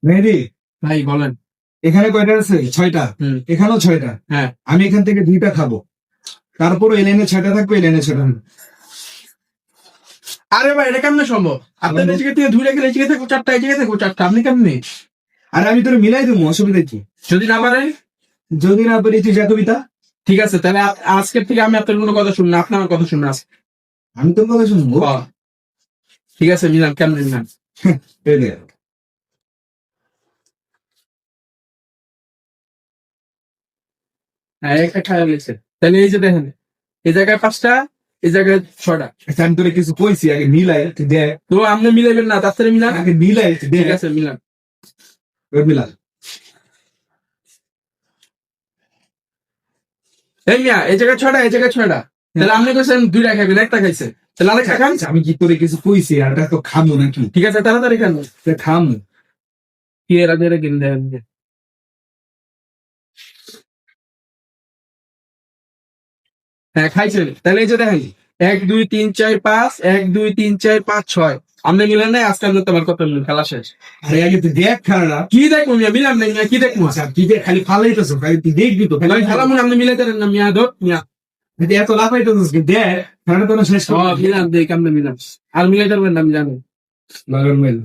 মেহেদি, ভাই বলেন। এখানে কয়টা আছে? 6টা। এখানেও 6টা। হ্যাঁ, আমি এখান থেকে 2টা খাবো, তারপর এই লাইনে 6টা থাকবে, এই লাইনে 6টা থাকবে। আরে ভাই এটা কেমনে সম্ভব? আপনাদের জায়গা থেকে ধুয়ে গেলে এই জায়গায় থাকবো 4টা, এই জায়গায় থাকবো 4টা, আপনি কেমনে? আর আমি তোর মিলাই দেবো, অসুবিধা কি? যদি না পারেন? যদি না পারি তুই যা কবিতা। ঠিক আছে, তাহলে আজকের থেকে আমি আপনার কোনো কথা শুনবো না, আপনি আমার কথা শুনবেন আজকে। আমি তোর কথা শুনবো। ঠিক আছে, মিলাম, কেমনে মিলাম? এই নে। হ্যাঁ, একটা খাওয়া গেছে। তাহলে এই যে দেখেন, এই জায়গায় 5টা, এই জায়গায় 6টা। আচ্ছা, আমি তোরে কিছু কইছি, আগে মিলাই তুই দেখ। তো আপনি মিলাইবেন না, তার সাথে মিলান। আগে মিলাই তুই দেখ। ঠিক আছে, মিলান। ওই মিলা। এই মিয়া, এই জায়গায় 6টা, এই জায়গায় 6টা। তাহলে আপনি কইছেন 2টা খাইবেন, একটা খাইছে, তাহলে আরেকটা খান। আমি কি তোরে কিছু কইছি? আর এটা তো খামো নাকি? ঠিক আছে, তাড়াতাড়ি খান। তা খামো। কি এর আগে কিনে দেন। হ্যাঁ, খাইছেন। তাহলে এই যে দেখেন, 1 2 3 4 5, 1 2 3 4 5 6। আপনি মিলেন নাই, আজকে আমি তোমার কত মিলেন, খেলা শেষ। আরে আগে তুই দেখ খারাপ। কি দেখবো মিয়া, মিলাম নাই মিয়া, কি দেখবো? আচ্ছা, তুই দেখ, খালি ফালাইতেছ, খালি তুই দেখবি তো। আমি খেলা মনে আপনি মিলাইতে পারেন না মিয়া, ধর মিয়া। যদি এত লাফাইতেছিস কি দেখ, খারাপ তো না শেষ ও করবি। মিলাম, দেখ কেমনে মিলাম। আর মিলাইতে পারবেন না, আমি জানি। লাগল মেল।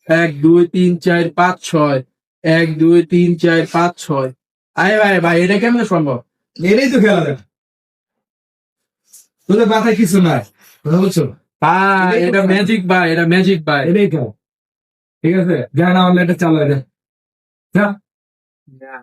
1 2 3 4 5 6, 1 2 3 4 5 6। আরে ভাই ভাই, এটা কেমনে সম্ভব? এটাই তো খেলা দেখ। তোদের মাথায় কিছু নাই, কথা বলছো? ভাই এটা ম্যাজিক ভাই, এটা ম্যাজিক ভাই। এটাই খেলা। ঠিক আছে, যা না হলে এটা চালা যা। যা।